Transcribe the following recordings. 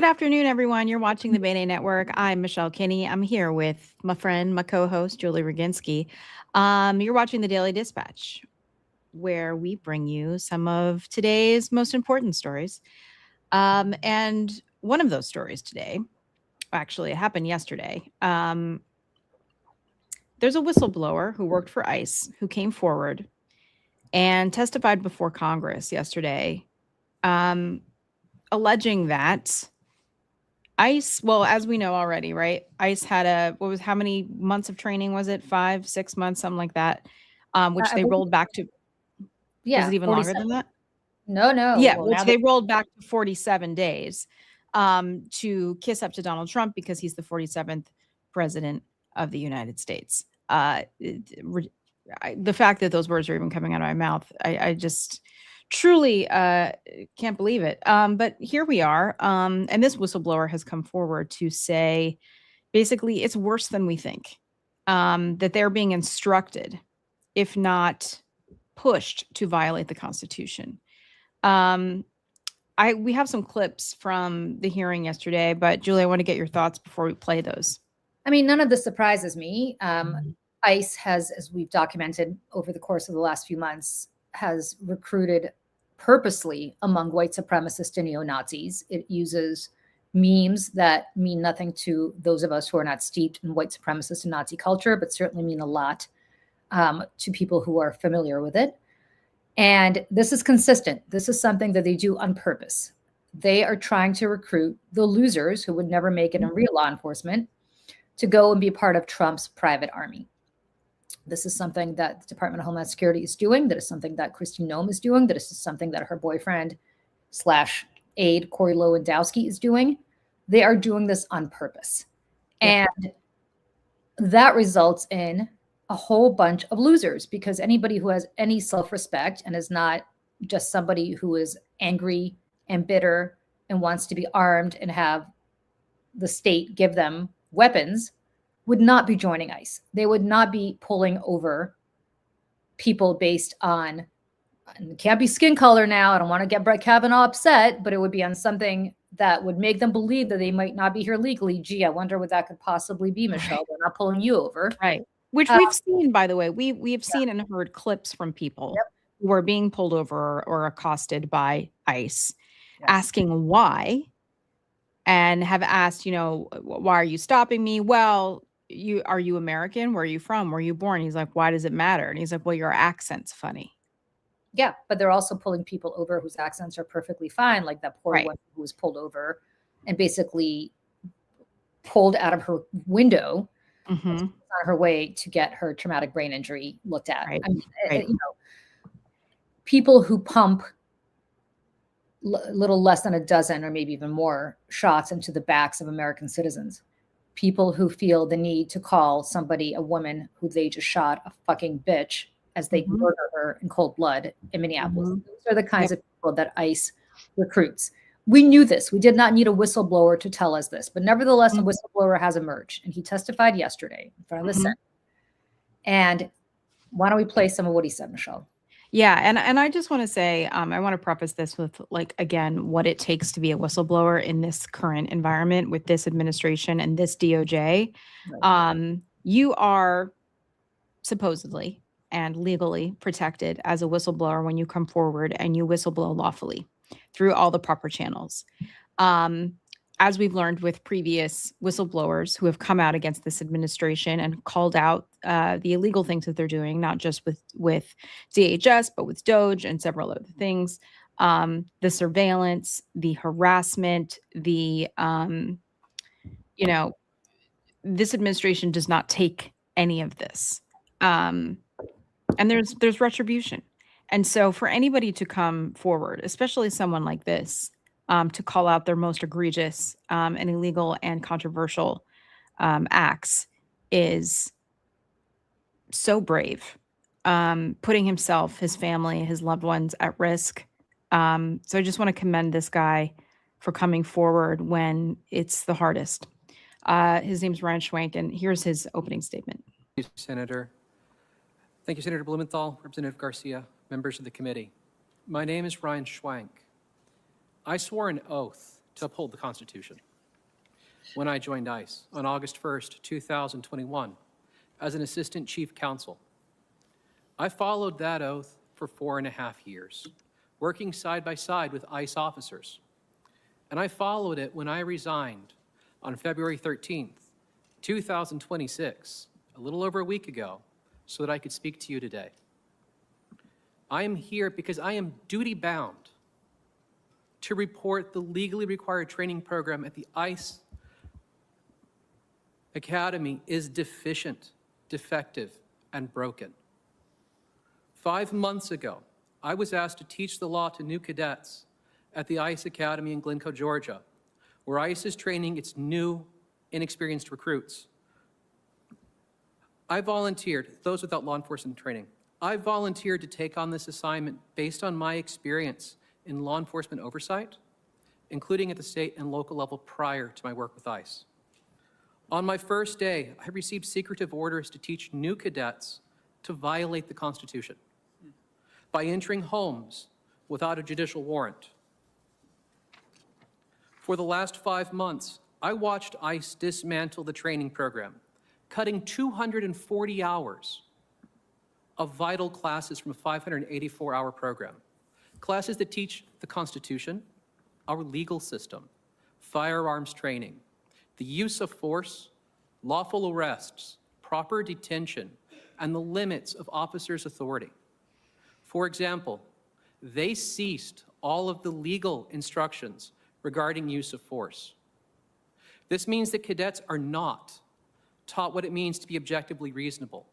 afternoon, everyone. You're watching the Mayday Network. I'm Michelle Kinney. I'm here with my friend, my co-host, Julie Roginsky. You're watching the Daily Dispatch, where we bring you some of today's most important stories. And one of those stories today, actually, it happened yesterday. There's a whistleblower who worked for ICE who came forward and testified before Congress yesterday, alleging that ICE, well, as we know already, right? ICE had how many months of training was it? 5, 6 months, something like that, which they rolled back to. Yeah. Was it even 47. longer than that? No. Yeah, well, which they rolled back to 47 days to kiss up to Donald Trump because he's the 47th president of the United States. The fact that those words are even coming out of my mouth, I just truly can't believe it. But here we are. And this whistleblower has come forward to say, basically, it's worse than we think, that they're being instructed, if not pushed, to violate the Constitution. We have some clips from the hearing yesterday, but Julie, I want to get your thoughts before we play those. I mean, none of this surprises me. ICE has, as we've documented over the course of the last few months, has recruited purposely among white supremacists and neo-Nazis. It uses memes that mean nothing to those of us who are not steeped in white supremacist and Nazi culture, but certainly mean a lot to people who are familiar with it. And this is consistent. This is something that they do on purpose. They are trying to recruit the losers who would never make it in real law enforcement to go and be part of Trump's private army. This is something that the Department of Homeland Security is doing. That is something that Kristi Noem is doing. That is something that her boyfriend / aide, Corey Lewandowski, is doing. They are doing this on purpose. Yep. And that results in a whole bunch of losers, because anybody who has any self-respect and is not just somebody who is angry and bitter and wants to be armed and have the state give them weapons would not be joining ICE. They would not be pulling over people based on, and it can't be skin color now. I don't want to get Brett Kavanaugh upset, but it would be on something that would make them believe that they might not be here legally. Gee, I wonder what that could possibly be, Michelle. Right. They're not pulling you over. Right. Which we've seen, by the way. We have seen and heard clips from people who are being pulled over or accosted by ICE, asking why, and have asked, why are you stopping me? Well, are you American? Where are you from? Where are you born? He's like, why does it matter? And he's like, well, your accent's funny. Yeah, but they're also pulling people over whose accents are perfectly fine, like that poor woman who was pulled over and basically pulled out of her window on her way to get her traumatic brain injury looked at. Right. I mean, people who pump little less than a dozen or maybe even more shots into the backs of American citizens. People who feel the need to call somebody a woman who they just shot a fucking bitch as they murder her in cold blood in Minneapolis. Those are the kinds of people that ICE recruits. We knew this. We did not need a whistleblower to tell us this, but nevertheless, a whistleblower has emerged, and he testified yesterday in front of the Senate. And why don't we play some of what he said, Michelle? Yeah, and I just want to say, I want to preface this with, again, what it takes to be a whistleblower in this current environment with this administration and this DOJ. Right. You are supposedly and legally protected as a whistleblower when you come forward and you whistleblow lawfully through all the proper channels. As we've learned with previous whistleblowers who have come out against this administration and called out the illegal things that they're doing, not just with DHS, but with DOJ and several other things, the surveillance, the harassment, this administration does not take any of this. And there's retribution. And so for anybody to come forward, especially someone like this, to call out their most egregious and illegal and controversial acts is so brave, putting himself, his family, his loved ones at risk. So I just want to commend this guy for coming forward when it's the hardest. His name's Ryan Schwank, and here's his opening statement. Thank you, Senator. Thank you, Senator Blumenthal, Representative Garcia, members of the committee. My name is Ryan Schwank. I swore an oath to uphold the Constitution. When I joined ICE on August 1st, 2021, as an assistant chief counsel, I followed that oath for 4.5 years, working side by side with ICE officers. And I followed it when I resigned on February 13th, 2026, a little over a week ago, so that I could speak to you today. I am here because I am duty-bound to report the legally required training program at the ICE Academy is deficient, defective, and broken. 5 months ago, I was asked to teach the law to new cadets at the ICE Academy in Glencoe, Georgia, where ICE is training its new, inexperienced recruits. I volunteered, those without law enforcement training, I volunteered to take on this assignment based on my experience in law enforcement oversight, including at the state and local level prior to my work with ICE. On my first day, I received secretive orders to teach new cadets to violate the Constitution by entering homes without a judicial warrant. For the last 5 months, I watched ICE dismantle the training program, cutting 240 hours of vital classes from a 584-hour program. Classes that teach the Constitution, our legal system, firearms training, the use of force, lawful arrests, proper detention, and the limits of officers' authority. For example, they ceased all of the legal instructions regarding use of force. This means that cadets are not taught what it means to be objectively reasonable,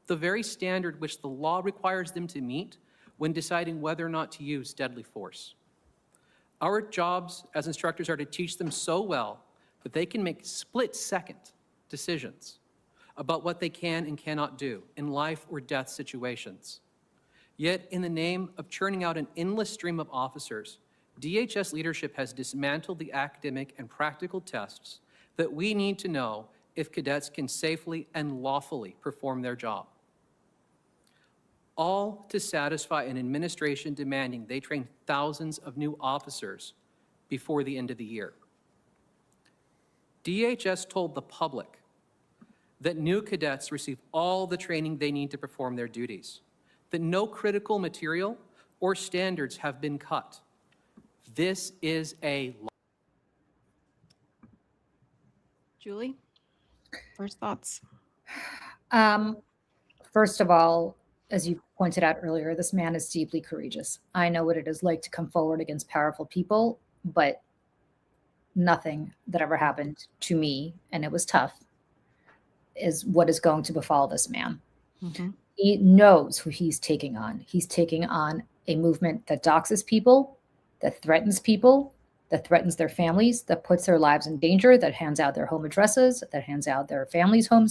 the very standard which the law requires them to meet when deciding whether or not to use deadly force. Our jobs as instructors are to teach them so well that they can make split-second decisions about what they can and cannot do in life or death situations. Yet, in the name of churning out an endless stream of officers, DHS leadership has dismantled the academic and practical tests that we need to know if cadets can safely and lawfully perform their job. All to satisfy an administration demanding they train thousands of new officers before the end of the year. DHS told the public that new cadets receive all the training they need to perform their duties, that no critical material or standards have been cut. This is a lie. Julie, first thoughts. First of all, as you pointed out earlier, this man is deeply courageous. I know what it is like to come forward against powerful people, but nothing that ever happened to me, and it was tough, is what is going to befall this man. Mm-hmm. He knows who he's taking on. He's taking on a movement that doxes people, that threatens people, that threatens their families, that puts their lives in danger, that hands out their home addresses, that hands out their families' home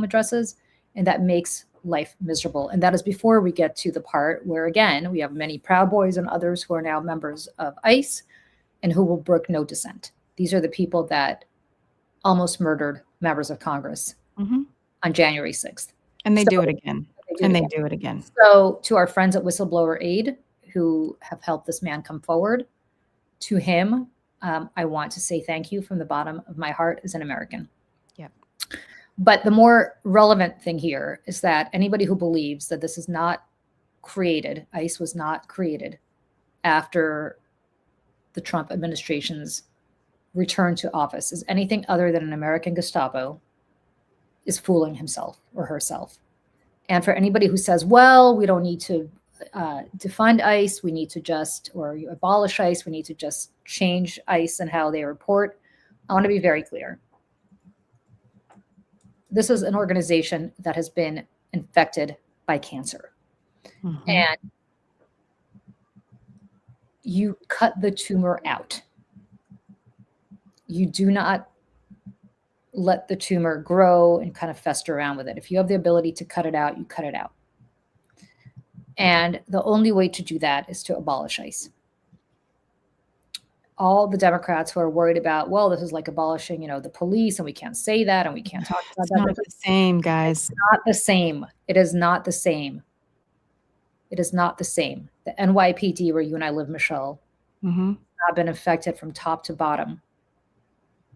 addresses, and that makes life miserable. And that is before we get to the part where, again, we have many Proud Boys and others who are now members of ICE and who will brook no dissent. These are the people that almost murdered members of Congress on January 6th. And they do it again. They do it again. So to our friends at Whistleblower Aid who have helped this man come forward, to him, I want to say thank you from the bottom of my heart as an American. Yep. But the more relevant thing here is that anybody who believes that this is not created, ICE was not created after the Trump administration's return to office, is anything other than an American Gestapo, is fooling himself or herself. And for anybody who says, well, we don't need to defund ICE, we need to just, or you abolish ICE, we need to just change ICE and how they report, I want to be very clear. This is an organization that has been infected by cancer. Mm-hmm. And you cut the tumor out. You do not let the tumor grow and kind of fester around with it. If you have the ability to cut it out, you cut it out. And the only way to do that is to abolish ICE. All the Democrats who are worried about, well, this is like abolishing, the police, and we can't say that, and we can't talk about that. It's not the same, guys. It's not the same. It is not the same. It is not the same. The NYPD, where you and I live, Michelle, not not been affected from top to bottom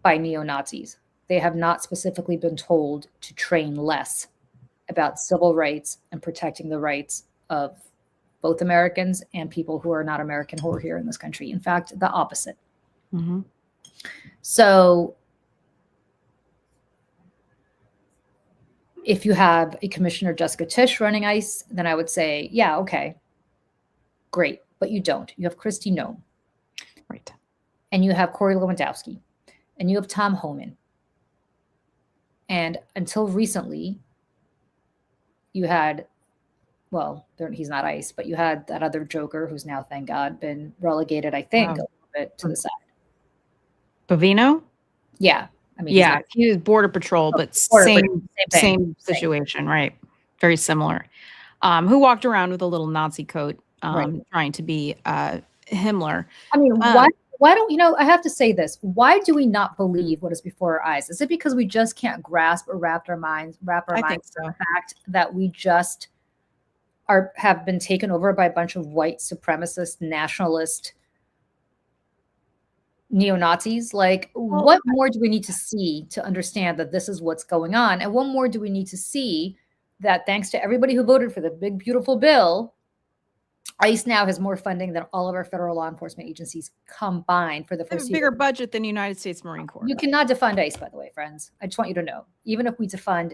by neo-Nazis. They have not specifically been told to train less about civil rights and protecting the rights of both Americans and people who are not American who are here in this country. In fact, the opposite. Mm-hmm. So if you have a Commissioner Jessica Tisch running ICE, then I would say, yeah, okay, great. But you don't. You have Kristi Noem. Right. And you have Corey Lewandowski. And you have Tom Homan. And until recently, you had, well, he's not ICE, but you had that other joker who's now, thank God, been relegated, I think, a little bit to the side. Bovino? Yeah. I mean, yeah, he was Border Patrol, but same situation, right? Very similar. Who walked around with a little Nazi coat, trying to be Himmler. I mean, why don't, you know, I have to say this. Why do we not believe what is before our eyes? Is it because we just can't grasp or wrap our minds around the fact that we just have been taken over by a bunch of white supremacist, nationalist neo-Nazis? Like, what more do we need to see to understand that this is what's going on? And what more do we need to see that thanks to everybody who voted for the big, beautiful bill, ICE now has more funding than all of our federal law enforcement agencies combined for the first year. Bigger budget than the United States Marine Corps. You cannot defund ICE, by the way, friends. I just want you to know, even if we defund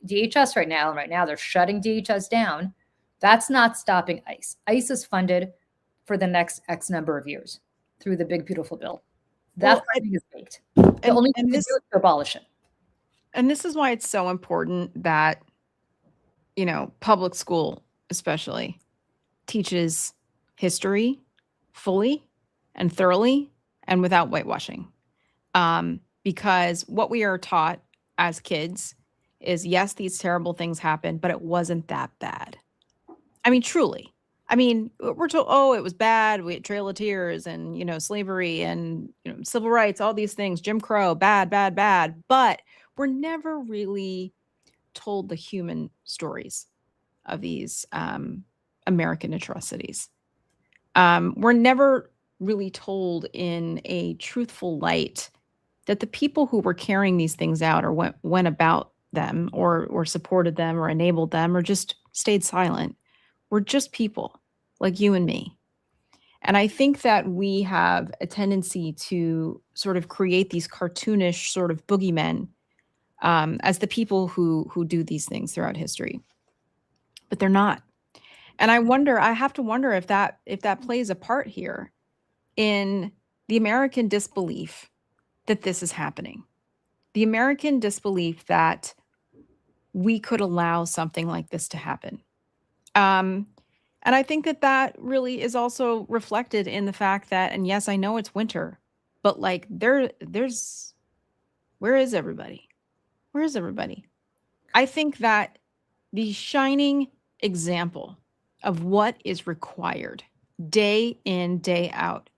DHS right now, and right now they're shutting DHS down, that's not stopping ICE. ICE is funded for the next X number of years through the big, beautiful bill. That funding is baked. The only thing to do is to abolish it. And this is why it's so important that, you know, public school especially teaches history fully and thoroughly and without whitewashing. Because what we are taught as kids is, yes, these terrible things happened, but it wasn't that bad. I mean, truly. I mean, we're told, oh, it was bad. We had Trail of Tears and, you know, slavery and, you know, civil rights, all these things, Jim Crow, bad, bad, bad. But we're never really told the human stories of these American atrocities. We're never really told in a truthful light that the people who were carrying these things out or went about them or supported them or enabled them or just stayed silent were just people like you and me. And I think that we have a tendency to sort of create these cartoonish sort of boogeymen as the people who do these things throughout history. But they're not. And I have to wonder if that plays a part here in the American disbelief that this is happening. The American disbelief that we could allow something like this to happen. And I think that really is also reflected in the fact that, and yes, I know it's winter, but like where is everybody? Where is everybody? I think that the shining example of what is required day in, day out,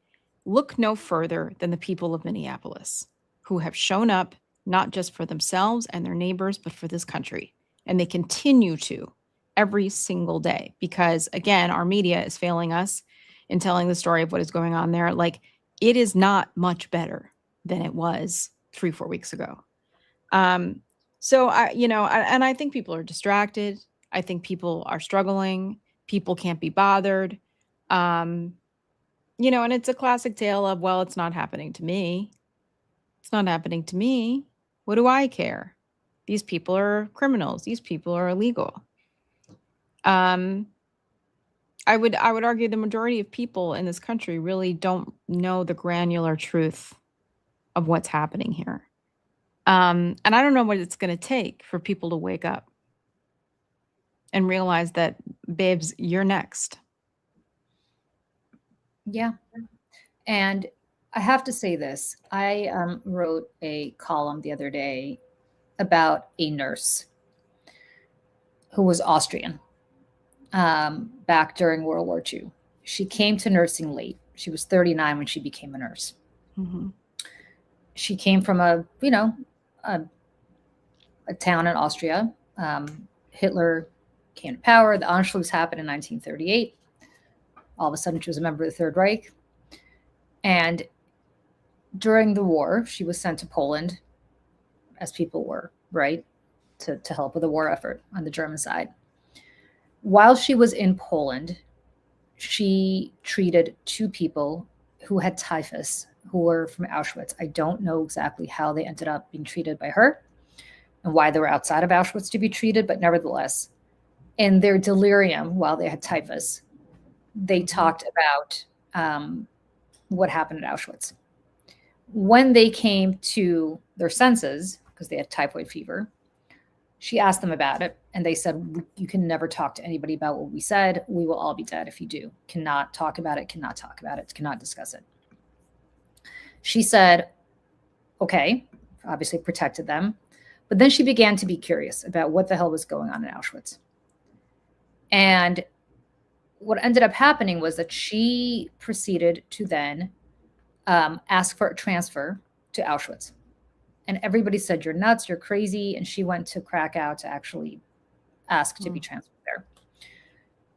look no further than the people of Minneapolis, who have shown up not just for themselves and their neighbors, but for this country. And they continue to every single day because, again, our media is failing us in telling the story of what is going on there. Like, it is not much better than it was 3-4 weeks ago. So I think people are distracted. I think people are struggling. People can't be bothered. And it's a classic tale of, well, it's not happening to me. It's not happening to me. What do I care? These people are criminals. These people are illegal. I would argue the majority of people in this country really don't know the granular truth of what's happening here. And I don't know what it's going to take for people to wake up and realize that, babes, you're next. Yeah. And I have to say this. I wrote a column the other day about a nurse who was Austrian back during World War II. She came to nursing late. She was 39 when she became a nurse. Mm-hmm. She came from a town in Austria. Hitler came to power. The Anschluss happened in 1938. All of a sudden, she was a member of the Third Reich. And during the war, she was sent to Poland, as people were, right, to help with the war effort on the German side. While she was in Poland, she treated 2 people who had typhus, who were from Auschwitz. I don't know exactly how they ended up being treated by her and why they were outside of Auschwitz to be treated, but nevertheless, in their delirium while they had typhus, they talked about what happened at Auschwitz. When they came to their senses, because they had typhoid fever, she asked them about it, and they said, you can never talk to anybody about what we said. We will all be dead if you do. Cannot talk about it, cannot talk about it, cannot discuss it. She said, okay, obviously protected them. But then she began to be curious about what the hell was going on in Auschwitz. And what ended up happening was that she proceeded to then ask for a transfer to Auschwitz. And everybody said, you're nuts, you're crazy. And she went to Krakow to actually ask to be transferred there.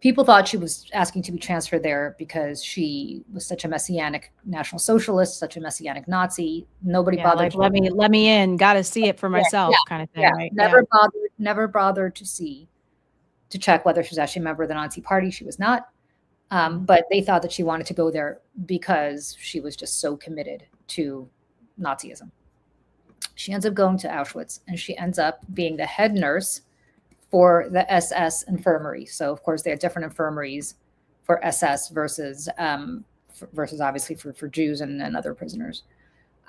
People thought she was asking to be transferred there because she was such a messianic National Socialist, such a messianic Nazi. Nobody bothered. Like, let me in, got to see it for myself, kind of thing. Right? Never bothered to check whether she was actually a member of the Nazi Party. She was not. But they thought that she wanted to go there because she was just so committed to Nazism. She ends up going to Auschwitz, and she ends up being the head nurse for the SS infirmary. So, of course, they had different infirmaries for SS versus obviously for Jews and other prisoners.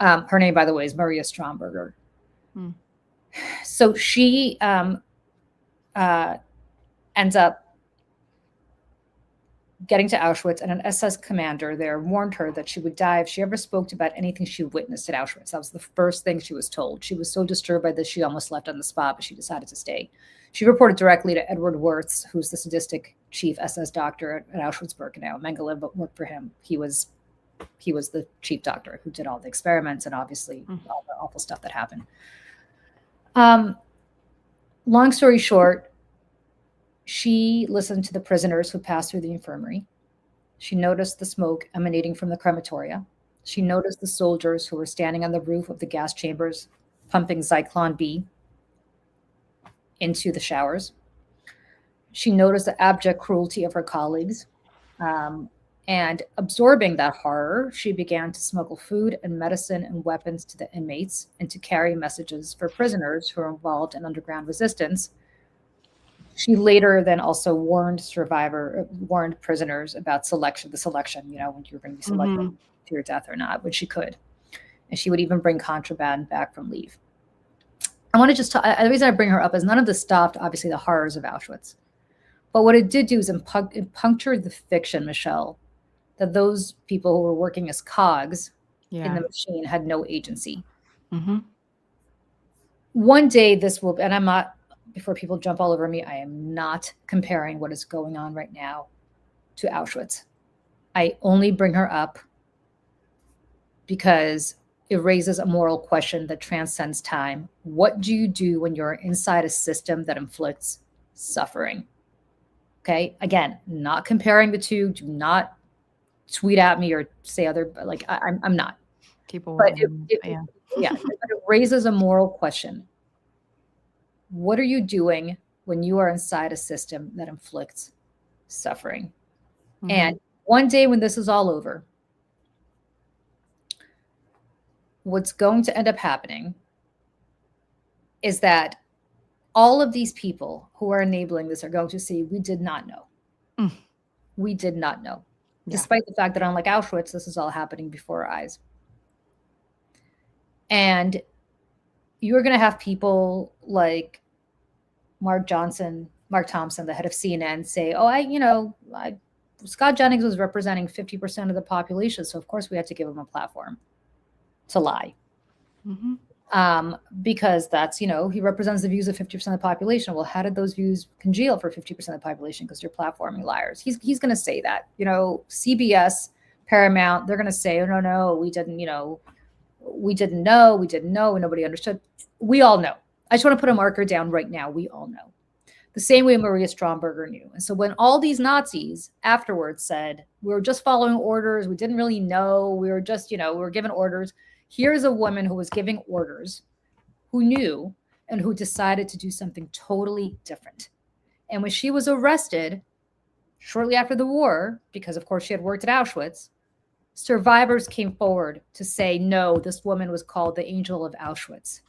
Her name, by the way, is Maria Stromberger. So she ends up getting to Auschwitz, and an SS commander there warned her that she would die if she ever spoke about anything she witnessed at Auschwitz. That was the first thing she was told. She was so disturbed by this, she almost left on the spot, but she decided to stay. She reported directly to Edward Wirtz, who's the sadistic chief SS doctor at Auschwitz-Birkenau. Mengele worked for him. He was the chief doctor who did all the experiments and obviously all the awful stuff that happened. Long story short, she listened to the prisoners who passed through the infirmary. She noticed the smoke emanating from the crematoria. She noticed the soldiers who were standing on the roof of the gas chambers, pumping Zyklon B into the showers. She noticed the abject cruelty of her colleagues. And absorbing that horror, she began to smuggle food and medicine and weapons to the inmates and to carry messages for prisoners who were involved in underground resistance. She later then also warned prisoners about the selection, when you were going to be selected to your death or not, when she could. And she would even bring contraband back from leave. I want to just talk, the reason I bring her up is none of this stopped, obviously, the horrors of Auschwitz. But what it did do is it punctured the fiction, Michelle, that those people who were working as cogs in the machine had no agency. One day this will, and I'm not, before people jump all over me, I am not comparing what is going on right now to Auschwitz. I only bring her up because it raises a moral question that transcends time. What do you do when you're inside a system that inflicts suffering? Okay, again, not comparing the two. Do not tweet at me or say other, like I'm not. But it raises a moral question. What are you doing when you are inside a system that inflicts suffering? And one day when this is all over, what's going to end up happening is that all of these people who are enabling this are going to see, we did not know. We did not know. Despite the fact that unlike Auschwitz, this is all happening before our eyes. And you're going to have people like Mark Thompson, the head of CNN, say, Scott Jennings was representing 50% of the population, so of course we had to give him a platform to lie. Because that's, he represents the views of 50% of the population. Well, how did those views congeal for 50% of the population? Because you're platforming liars. He's going to say that, CBS, Paramount, they're going to say, oh, no, we didn't know, nobody understood. We all know. I just want to put a marker down right now. We all know. the same way Maria Stromberger knew. And so when all these Nazis afterwards said, we were just following orders, we didn't really know, we were just, we were given orders. Here's a woman who was giving orders, who knew, and who decided to do something totally different. And when she was arrested shortly after the war, because of course she had worked at Auschwitz, survivors came forward to say, no, this woman was called the Angel of Auschwitz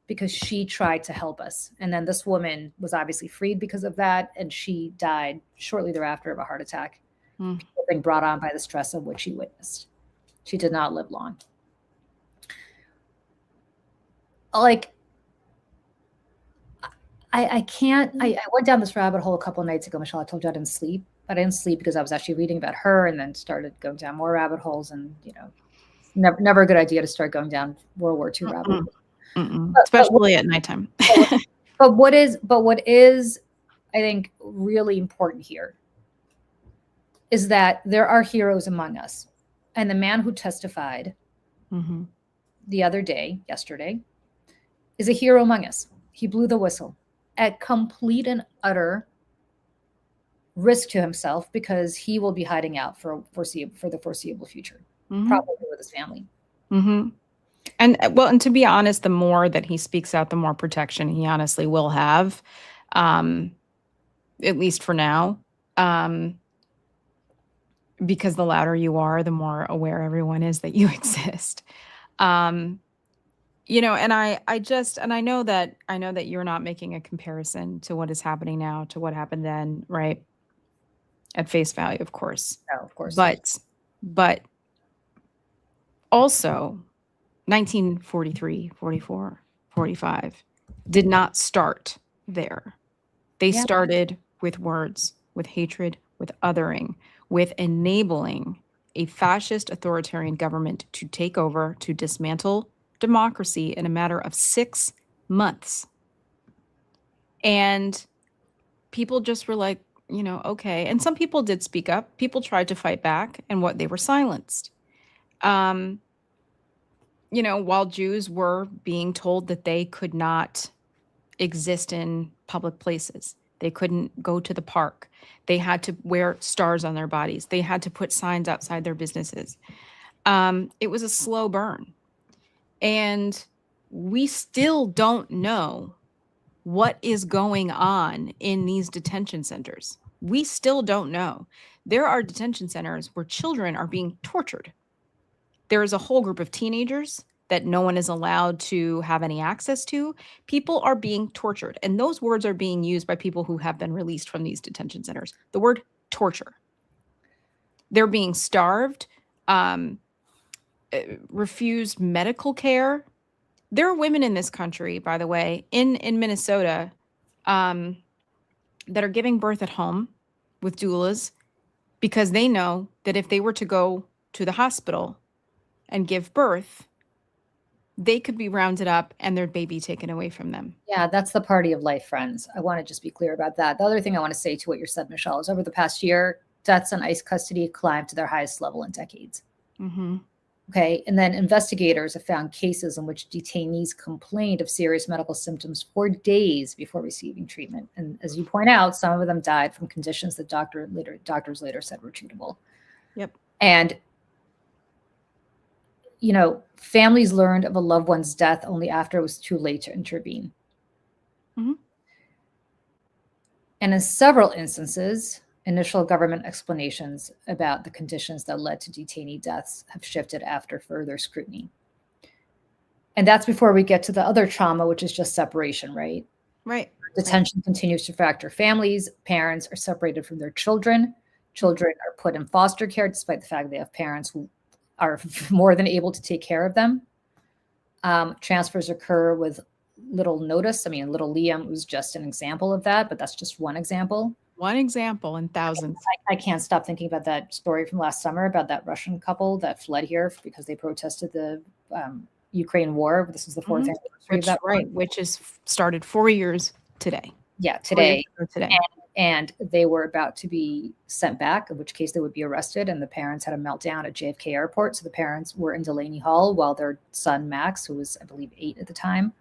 because she tried to help us. And then this woman was obviously freed because of that. And she died shortly thereafter of a heart attack, being brought on by the stress of what she witnessed. She did not live long. Like, I can't, I went down this rabbit hole a couple of nights ago, Michelle. I told you I didn't sleep, but I didn't sleep because I was actually reading about her and then started going down more rabbit holes. And, never a good idea to start going down World War II rabbit holes. Especially at nighttime. but what is, I think, really important here is that there are heroes among us. And the man who testified the other day, yesterday, is a hero among us. He blew the whistle at complete and utter risk to himself because he will be hiding out for the foreseeable future, probably with his family. And to be honest, the more that he speaks out, the more protection he honestly will have, at least for now. Because the louder you are, the more aware everyone is that you exist. And I know that you're not making a comparison to what is happening now to what happened then, right? At face value, of course. No, of course. But also 1943, 44, 45 did not start there. They started with words, with hatred, with othering, with enabling a fascist authoritarian government to take over, to dismantle democracy in a matter of 6 months. And people just were like, okay. And some people did speak up. People tried to fight back, and they were silenced. While Jews were being told that they could not exist in public places. They couldn't go to the park. They had to wear stars on their bodies. They had to put signs outside their businesses. It was a slow burn. And we still don't know what is going on in these detention centers. We still don't know. There are detention centers where children are being tortured. There is a whole group of teenagers that no one is allowed to have any access to. People are being tortured. And those words are being used by people who have been released from these detention centers. The word torture. They're being starved, refused medical care. There are women in this country, by the way, in Minnesota, that are giving birth at home with doulas because they know that if they were to go to the hospital and give birth, they could be rounded up and their baby taken away from them. Yeah, that's the party of life, friends. I want to just be clear about that. The other thing I want to say to what you said, Michelle, is over the past year, deaths in ICE custody climbed to their highest level in decades. Okay. And then investigators have found cases in which detainees complained of serious medical symptoms for days before receiving treatment. And as you point out, some of them died from conditions that doctors later said were treatable. Yep. And families learned of a loved one's death only after it was too late to intervene. And in several instances, initial government explanations about the conditions that led to detainee deaths have shifted after further scrutiny. And that's before we get to the other trauma, which is just separation, right? Right. Detention continues to fracture families. Parents are separated from their children. Children are put in foster care, despite the fact they have parents who are more than able to take care of them. Transfers occur with little notice. I mean, little Liam was just an example of that, but that's just one example. One example in thousands. I can't stop thinking about that story from last summer about that Russian couple that fled here because they protested the Ukraine war. This is the fourth anniversary of that. Right, which is started 4 years today. Yeah, today. And they were about to be sent back, in which case they would be arrested. And the parents had a meltdown at JFK Airport. So the parents were in Delaney Hall while their son, Max, who was, I believe, 8 at the time,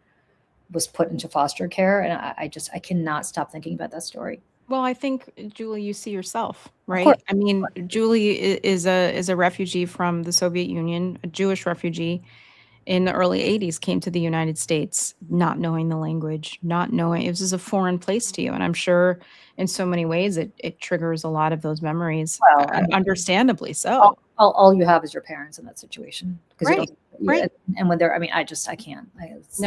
was put into foster care. And I cannot stop thinking about that story. Well, I think, Julie, you see yourself, course. right? I mean, Julie is a refugee from the Soviet Union, a Jewish refugee in the early 80s, came to the United States, not knowing the language, not knowing, it was just a foreign place to you. And I'm sure in so many ways it triggers a lot of those memories, Well, I mean, understandably so. all you have is your parents in that situation. Because Right, right. And when they're, I mean, I can't. It's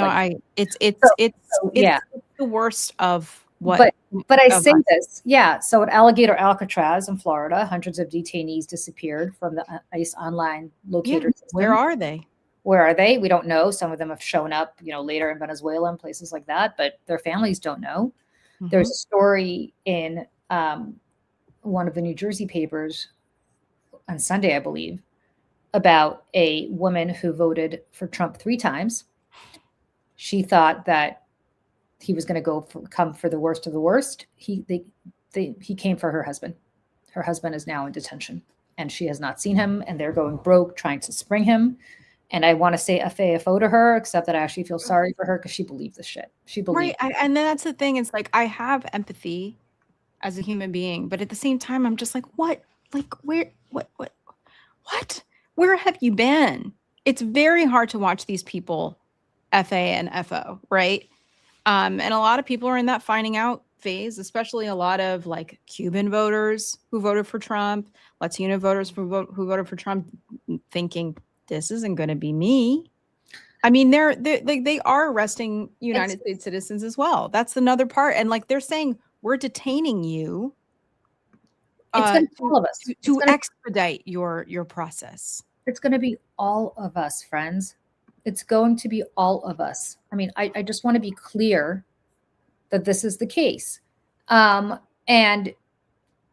yeah. the worst of what. But I of say us. this, yeah. So at Alligator Alcatraz in Florida, hundreds of detainees disappeared from the ICE online locator system. Where are they? Where are they? We don't know. Some of them have shown up, later in Venezuela and places like that, but their families don't know. Mhm. There's a story in one of the New Jersey papers on Sunday, I believe, about a woman who voted for Trump 3 times. She thought that he was going to come for the worst of the worst. He came for her husband. Her husband is now in detention, and she has not seen him, and they're going broke trying to spring him. And I want to say FAFO to her, except that I actually feel sorry for her because she believed this shit. She believed. Right. And then that's the thing. It's like, I have empathy as a human being, but at the same time, I'm just like, what? Like, where, what? Where have you been? It's very hard to watch these people FA and FO, right? And a lot of people are in that finding out phase, especially a lot of like Cuban voters who voted for Trump, Latino voters who voted for Trump, thinking this isn't going to be me. I mean, they are arresting United States citizens as well. That's another part. And like, they're saying, we're detaining you It's going to be all of us. to expedite your process. It's going to be all of us, friends. It's going to be all of us. I mean, I just want to be clear that this is the case. And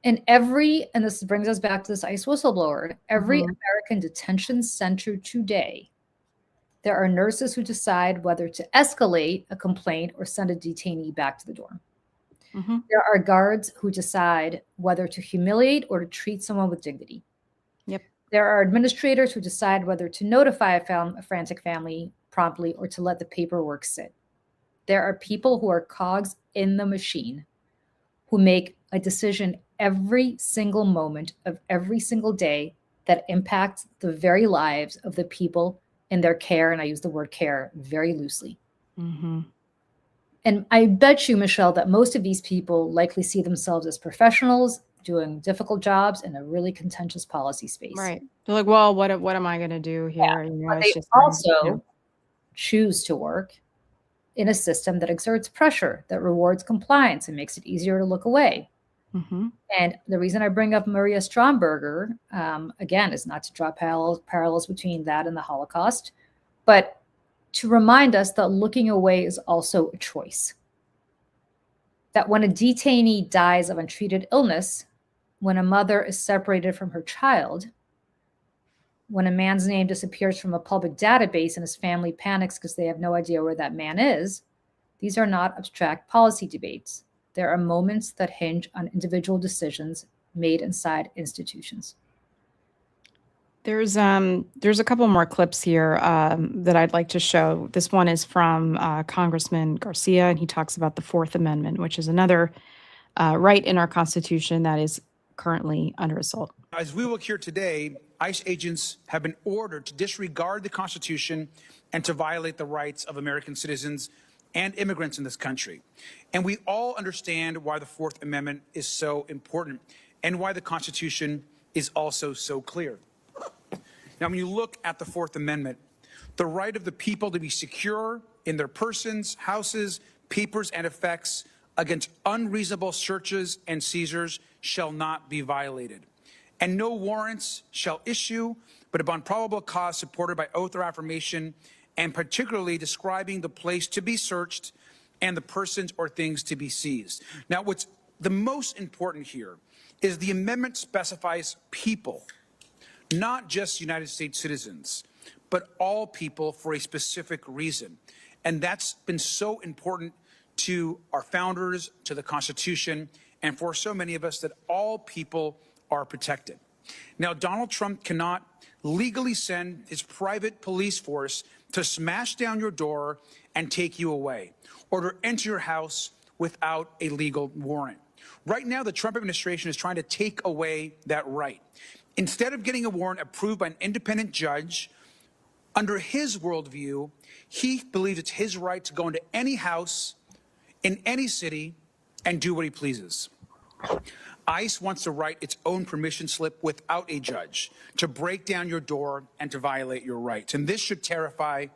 this brings us back to this ICE whistleblower, every American detention center today, there are nurses who decide whether to escalate a complaint or send a detainee back to the dorm. There are guards who decide whether to humiliate or to treat someone with dignity. Yep. There are administrators who decide whether to notify a frantic family promptly or to let the paperwork sit. There are people who are cogs in the machine who make a decision every single moment of every single day that impacts the very lives of the people in their care. And I use the word care very loosely. And I bet you, Michelle, that most of these people likely see themselves as professionals doing difficult jobs in a really contentious policy space. Right. They're like, well, what am I going to do here? Yeah. But they also choose to work in a system that exerts pressure, that rewards compliance and makes it easier to look away. And the reason I bring up Maria Stromberger, again, is not to draw parallels between that and the Holocaust, but to remind us that looking away is also a choice. That when a detainee dies of untreated illness, when a mother is separated from her child, when a man's name disappears from a public database and his family panics because they have no idea where that man is, these are not abstract policy debates. There are moments that hinge on individual decisions made inside institutions. There's a couple more clips here that I'd like to show. This one is from Congressman Garcia, and he talks about the Fourth Amendment, which is another right in our Constitution that is currently under assault. As we look here today, ICE agents have been ordered to disregard the Constitution and to violate the rights of American citizens and immigrants in this country. And we all understand why the Fourth Amendment is so important and why the Constitution is also so clear. Now, when you look at the Fourth Amendment, the right of the people to be secure in their persons, houses, papers, and effects against unreasonable searches and seizures shall not be violated. And no warrants shall issue, but upon probable cause supported by oath or affirmation, and particularly describing the place to be searched and the persons or things to be seized. Now, what's the most important here is the amendment specifies people, not just United States citizens, but all people for a specific reason. And that's been so important to our founders, to the Constitution, and for so many of us, that all people are protected. Now, Donald Trump cannot legally send his private police force to smash down your door and take you away, or to enter your house without a legal warrant. Right now, the Trump administration is trying to take away that right. Instead of getting a warrant approved by an independent judge, under his worldview, he believes it's his right to go into any house in any city and do what he pleases. ICE wants to write its own permission slip without a judge, to break down your door and to violate your rights. And this should terrify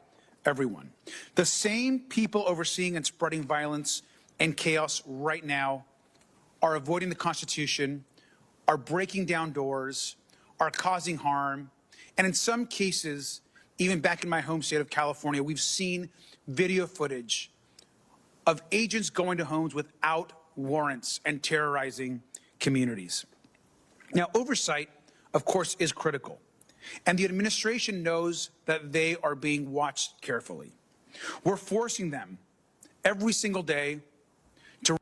everyone. The same people overseeing and spreading violence and chaos right now are avoiding the Constitution, are breaking down doors, are causing harm, and in some cases, even back in my home state of California, we've seen video footage of agents going to homes without warrants and terrorizing communities. Now, oversight, of course, is critical, and the administration knows that they are being watched carefully. We're forcing them every single day to.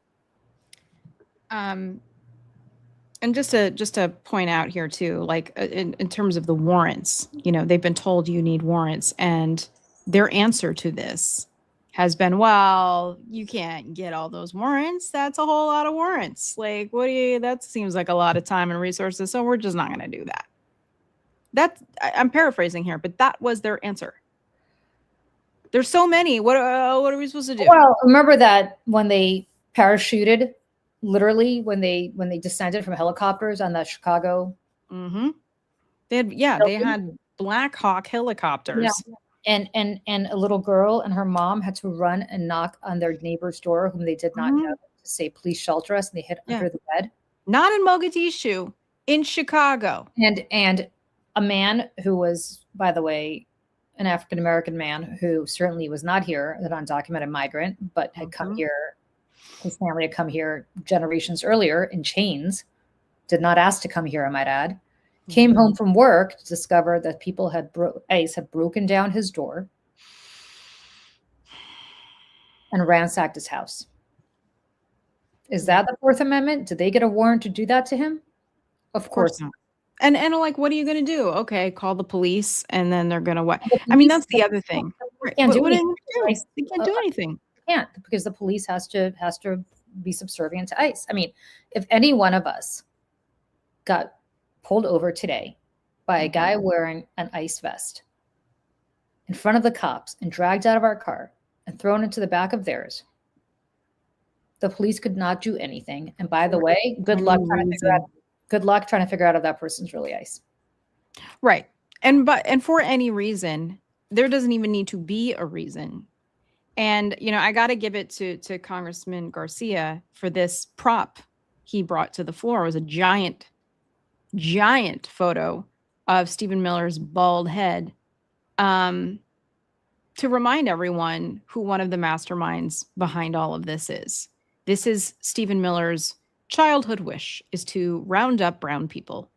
And just to point out here too, like in terms of the warrants, they've been told you need warrants, and their answer to this has been, well, you can't get all those warrants. That's a whole lot of warrants. Like, that seems like a lot of time and resources. So we're just not going to do that. I'm paraphrasing here, but that was their answer. There's so many. What are we supposed to do? Well, remember that when they parachuted, literally when they descended from helicopters on that Chicago. Mm-hmm. They had Black Hawk helicopters. Yeah. And a little girl and her mom had to run and knock on their neighbor's door, whom they did not know, to say, please shelter us. And they hid under the bed. Not in Mogadishu, in Chicago. And a man who was, by the way, an African-American man who certainly was not here, an undocumented migrant, but had come here. His family had come here generations earlier in chains, did not ask to come here, I might add. Came home from work to discover that people had ICE had broken down his door and ransacked his house. Is that the Fourth Amendment? Did they get a warrant to do that to him? Of course not. And like, what are you going to do? Okay, call the police, and then they're going to what? I mean, that's the other thing. They can't do anything. They can't do anything. Can't, because the police has to be subservient to ICE. I mean, if any one of us got pulled over today by a guy wearing an ICE vest in front of the cops and dragged out of our car and thrown into the back of theirs, the police could not do anything. And by the way, good luck trying to figure out if that person's really ICE. Right. And for any reason, there doesn't even need to be a reason. And, I got to give it to Congressman Garcia for this prop he brought to the floor. It was a giant photo of Stephen Miller's bald head, to remind everyone who one of the masterminds behind all of this is. This is Stephen Miller's childhood wish, is to round up brown people,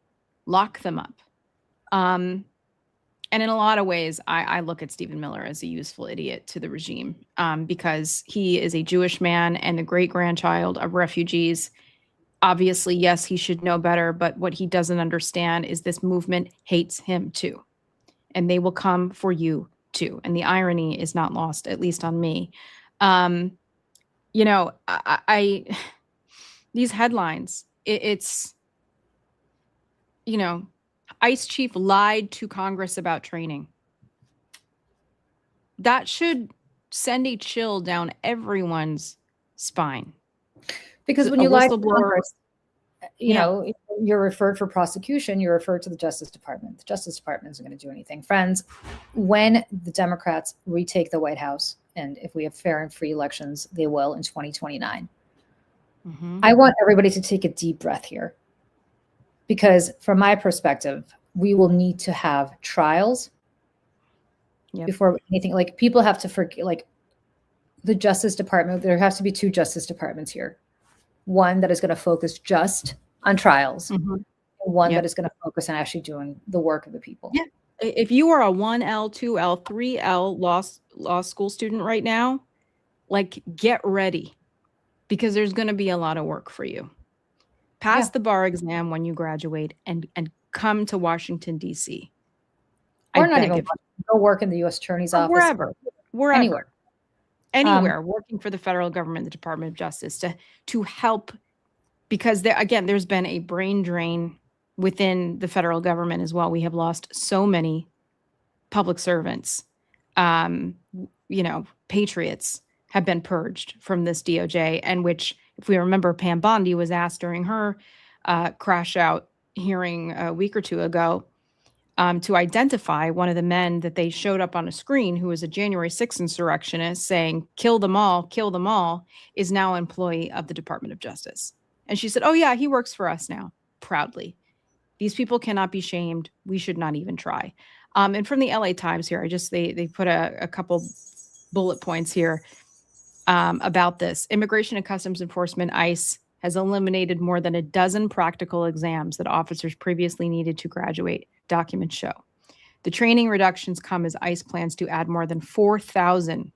lock them up. And in a lot of ways, I look at Stephen Miller as a useful idiot to the regime, because he is a Jewish man and the great-grandchild of refugees. Obviously, yes, he should know better, but what he doesn't understand is this movement hates him too. And they will come for you too. And the irony is not lost, at least on me. These headlines, it's ICE chief lied to Congress about training. That should send a chill down everyone's spine. Because when you lie to Congress, you're referred for prosecution, you're referred to the Justice Department. The Justice Department isn't going to do anything. Friends, when the Democrats retake the White House, and if we have fair and free elections, they will in 2029. I want everybody to take a deep breath here. Because from my perspective, we will need to have trials before anything. Like, people have to forget, like, the Justice Department, there has to be two Justice Departments here. One that is going to focus just on trials, and one that is going to focus on actually doing the work of the people. Yeah. If you are a 1L, 2L, 3L law school student right now, like, get ready, because there's going to be a lot of work for you. Pass the bar exam when you graduate and come to Washington, D.C. Or not even go work in the U.S. Attorney's office. Wherever. Anywhere. anywhere working for the federal government, the Department of Justice, to help, because again, there's been a brain drain within the federal government as well. We have lost so many public servants, patriots have been purged from this DOJ, and which, if we remember, Pam Bondi was asked during her crash out hearing a week or two ago to identify one of the men that they showed up on a screen who was a January 6th insurrectionist saying, kill them all, is now an employee of the Department of Justice. And she said, oh yeah, he works for us now, proudly. These people cannot be shamed. We should not even try. And from the LA Times here, they put a couple bullet points here about this. Immigration and Customs Enforcement, ICE, has eliminated more than a dozen practical exams that officers previously needed to graduate, documents show. The training reductions come as ICE plans to add more than 4,000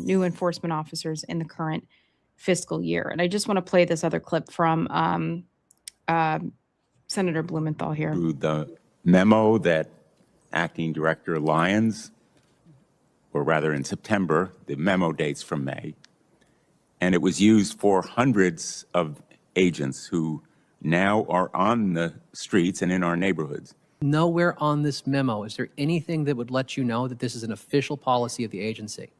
new enforcement officers in the current fiscal year. And I just want to play this other clip from Senator Blumenthal here. Through the memo that Acting Director Lyons, or rather in September, the memo dates from May, and it was used for hundreds of agents who now are on the streets and in our neighborhoods. Nowhere on this memo is there anything that would let you know that this is an official policy of the agency.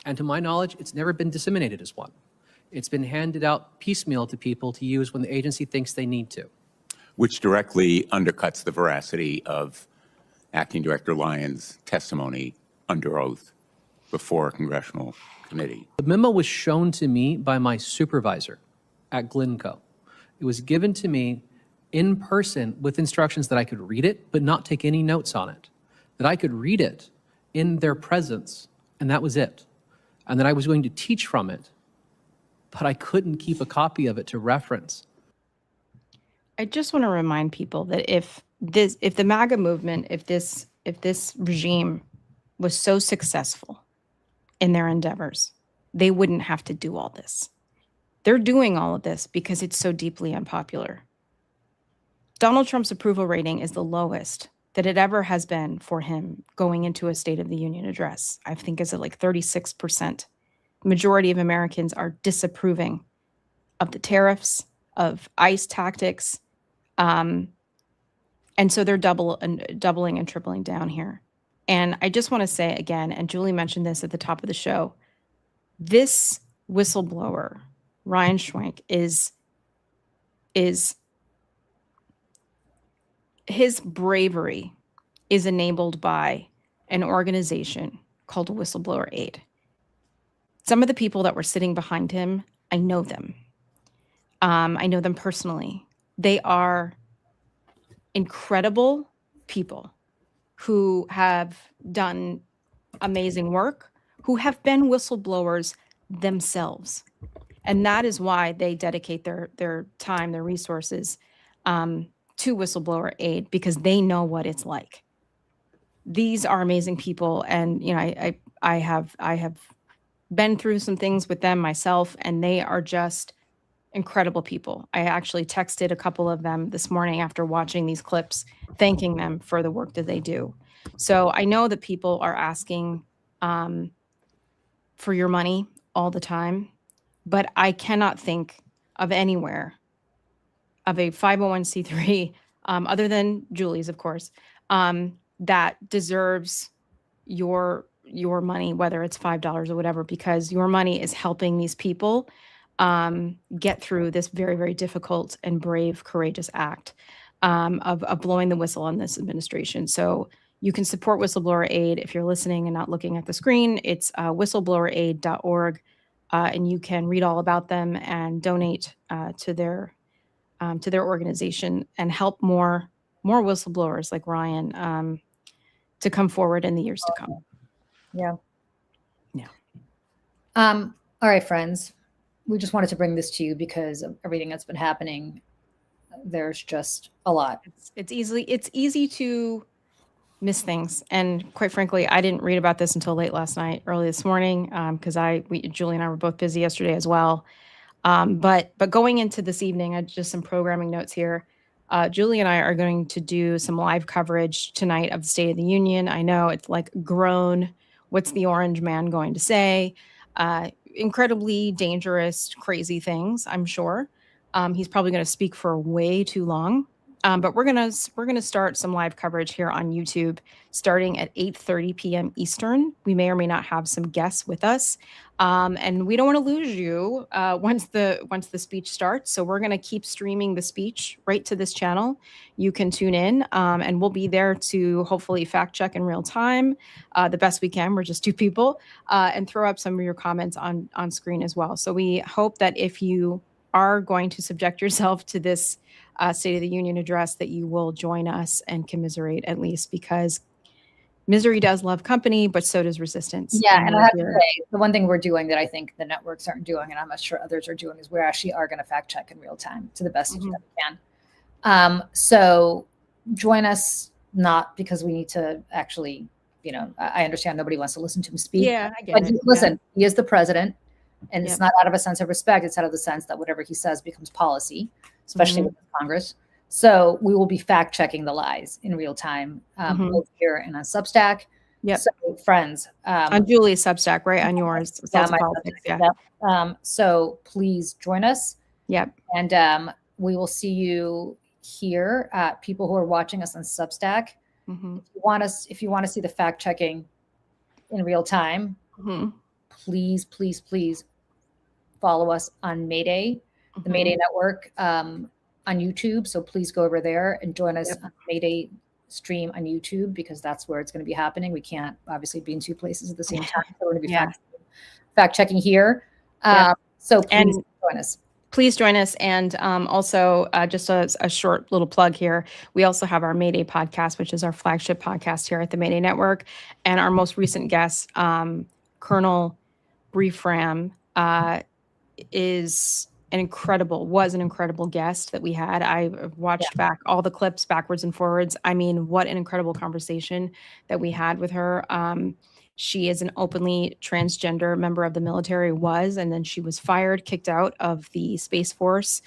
And to my knowledge, it's never been disseminated as one. It's been handed out piecemeal to people to use when the agency thinks they need to. Which directly undercuts the veracity of Acting Director Lyons' testimony under oath before a congressional committee. The memo was shown to me by my supervisor at Glencoe. It was given to me in person with instructions that I could read it, but not take any notes on it. That I could read it in their presence, and that was it. And that I was going to teach from it, but I couldn't keep a copy of it to reference. I just want to remind people that if the MAGA movement, if this regime was so successful in their endeavors, they wouldn't have to do all this. They're doing all of this because it's so deeply unpopular. Donald Trump's approval rating is the lowest that it ever has been for him going into a State of the Union address. I think it's at like 36%. The majority of Americans are disapproving of the tariffs, of ICE tactics. And so they're doubling and tripling down here. And I just want to say again, and Julie mentioned this at the top of the show, this whistleblower, Ryan Schwank, is his bravery is enabled by an organization called Whistleblower Aid. Some of the people that were sitting behind him, I know them. I know them personally. They are incredible people who have done amazing work, who have been whistleblowers themselves. And that is why they dedicate their time, their resources to Whistleblower Aid, because they know what it's like. These are amazing people. And, I have been through some things with them myself, and they are just incredible people. I actually texted a couple of them this morning after watching these clips, thanking them for the work that they do. So I know that people are asking for your money all the time, but I cannot think of anywhere of a 501c3, other than Julie's, of course, that deserves your money, whether it's $5 or whatever, because your money is helping these people get through this very, very difficult and brave, courageous act of blowing the whistle on this administration. So you can support Whistleblower Aid if you're listening and not looking at the screen. It's whistlebloweraid.org, and you can read all about them and donate to their organization and help more whistleblowers like Ryan to come forward in the years to come. Yeah. Yeah. All right, friends. We just wanted to bring this to you because of everything that's been happening. There's just a lot. It's easy to miss things. And quite frankly, I didn't read about this until late last night, early this morning, because Julie and I were both busy yesterday as well. But going into this evening, I just some programming notes here. Julie and I are going to do some live coverage tonight of the State of the Union. I know it's like grown What's the orange man going to say? Incredibly dangerous, crazy things, I'm sure. He's probably going to speak for way too long. But we're gonna start some live coverage here on YouTube starting at 8:30 p.m. Eastern. We may or may not have some guests with us, and we don't want to lose you once the speech starts. So we're gonna keep streaming the speech right to this channel. You can tune in, and we'll be there to hopefully fact check in real time, the best we can. We're just two people, and throw up some of your comments on screen as well. So we hope that if you are going to subject yourself to this State of the Union address, that you will join us and commiserate, at least, because misery does love company, but so does resistance. Yeah, and I have to say, the one thing we're doing that I think the networks aren't doing, and I'm not sure others are doing, is we actually are going to fact check in real time to the best that we can. So join us, not because we need to actually, I understand nobody wants to listen to him speak. Yeah, I get it. Listen, he is the president, and it's not out of a sense of respect. It's out of the sense that whatever he says becomes policy, especially with Congress. So we will be fact checking the lies in real time, both here and on Substack. Yep. So friends, on Julie's Substack, right? On yours. Yeah, my politics, yeah. So please join us. Yep. And we will see you here. People who are watching us on Substack. If you want to see the fact checking in real time, please follow us on Mayday, the Mayday Network, on YouTube. So please go over there and join us on Mayday stream on YouTube, because that's where it's going to be happening. We can't obviously be in two places at the same time. So we're going to be fact checking here. So please join us. Please join us. And also, just a short little plug here. We also have our Mayday podcast, which is our flagship podcast here at the Mayday Network. And our most recent guest, Colonel Briefram, was an incredible guest that we had. I watched back all the clips backwards and forwards. I mean, what an incredible conversation that we had with her. She is an openly transgender member of the military, and then she was fired, kicked out of the Space Force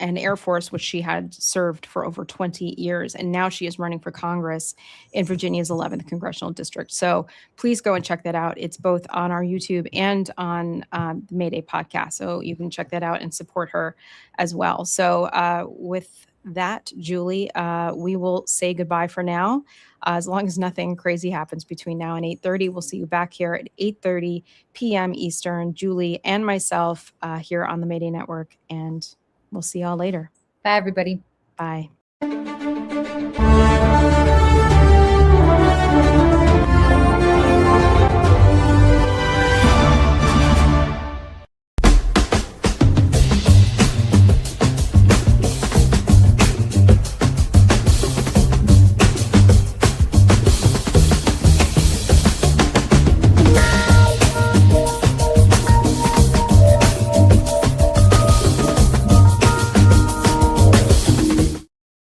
and Air Force, which she had served for over 20 years. And now she is running for Congress in Virginia's 11th Congressional District. So please go and check that out. It's both on our YouTube and on the Mayday podcast. So you can check that out and support her as well. So with that, Julie, we will say goodbye for now. As long as nothing crazy happens between now and 8:30, we'll see you back here at 8:30 p.m. Eastern, Julie and myself here on the Mayday Network. And we'll see y'all later. Bye, everybody. Bye.